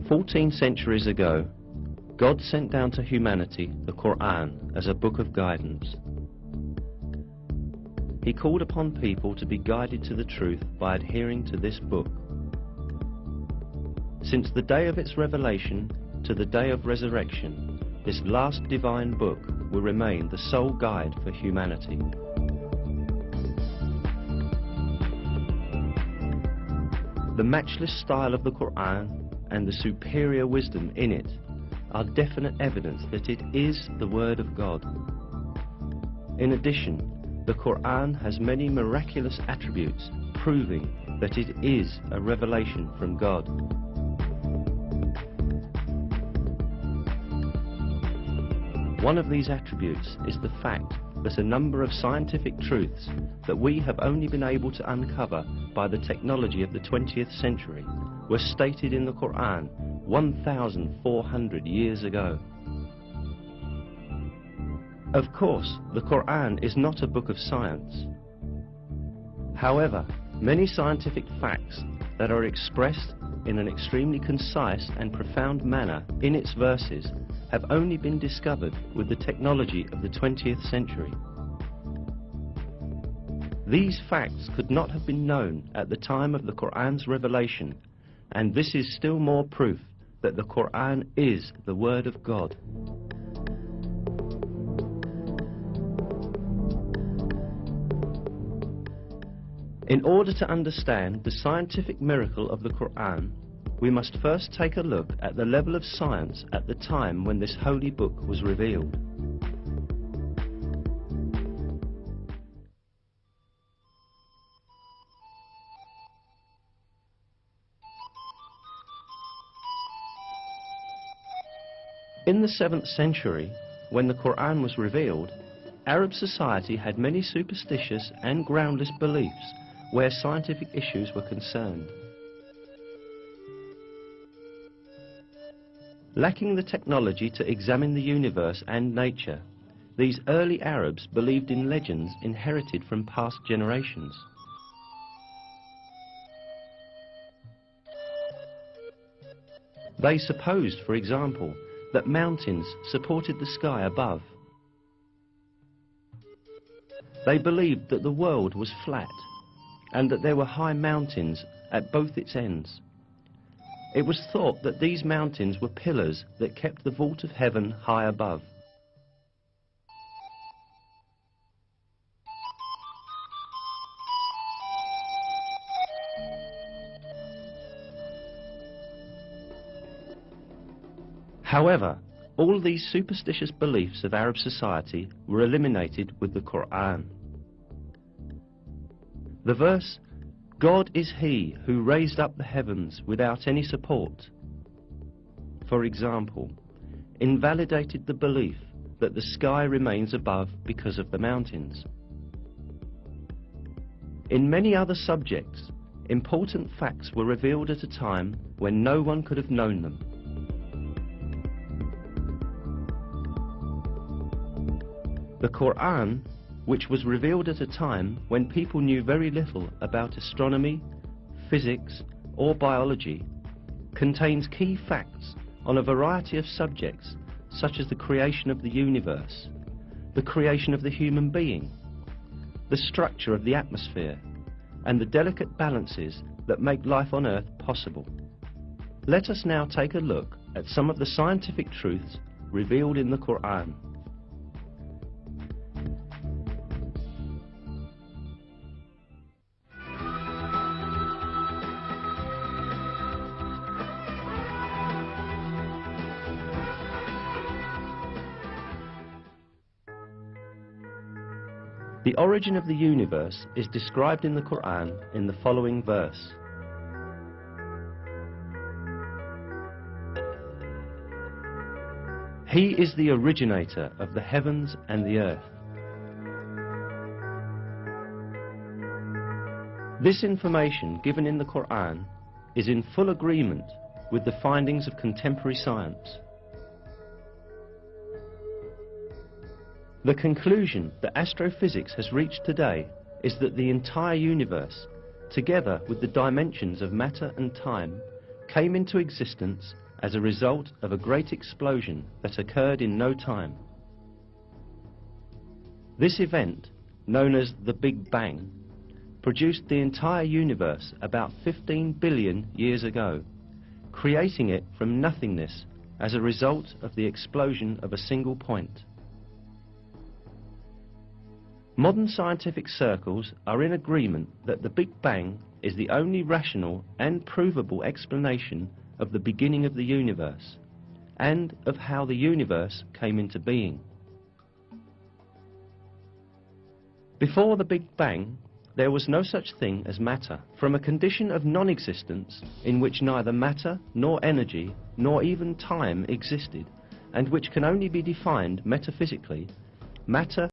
14 centuries ago, God sent down to humanity the Quran as a book of guidance. He called upon people to be guided to the truth by adhering to this book. Since the day of its revelation to the day of resurrection, this last divine book will remain the sole guide for humanity. The matchless style of the Quran and the superior wisdom in it are definite evidence that it is the Word of God. In addition, the Quran has many miraculous attributes proving that it is a revelation from God. One of these attributes is the fact that a number of scientific truths that we have only been able to uncover by the technology of the 20th century were stated in the Quran 1,400 years ago. Of course, the Quran is not a book of science. However, many scientific facts that are expressed in an extremely concise and profound manner in its verses have only been discovered with the technology of the 20th century. These facts could not have been known at the time of the Quran's revelation, and this is still more proof that the Quran is the Word of God. In order to understand the scientific miracle of the Quran, we must first take a look at the level of science at the time when this holy book was revealed. In the 7th century, when the Quran was revealed, Arab society had many superstitious and groundless beliefs where scientific issues were concerned. Lacking the technology to examine the universe and nature, these early Arabs believed in legends inherited from past generations. They supposed, for example, that mountains supported the sky above. They believed that the world was flat and that there were high mountains at both its ends. It was thought that these mountains were pillars that kept the vault of heaven high above. However, all these superstitious beliefs of Arab society were eliminated with the Quran. The verse, "God is He who raised up the heavens without any support," for example, invalidated the belief that the sky remains above because of the mountains. In many other subjects, important facts were revealed at a time when no one could have known them. The Quran, which was revealed at a time when people knew very little about astronomy, physics, or biology, contains key facts on a variety of subjects such as the creation of the universe, the creation of the human being, the structure of the atmosphere, and the delicate balances that make life on Earth possible. Let us now take a look at some of the scientific truths revealed in the Quran. The origin of the universe is described in the Quran in the following verse. He is the originator of the heavens and the earth. This information given in the Quran is in full agreement with the findings of contemporary science. The conclusion that astrophysics has reached today is that the entire universe, together with the dimensions of matter and time, came into existence as a result of a great explosion that occurred in no time. This event, known as the Big Bang, produced the entire universe about 15 billion years ago, creating it from nothingness as a result of the explosion of a single point. Modern scientific circles are in agreement that the Big Bang is the only rational and provable explanation of the beginning of the universe and of how the universe came into being. Before the Big Bang, there was no such thing as matter. From a condition of non-existence in which neither matter nor energy nor even time existed, and which can only be defined metaphysically, matter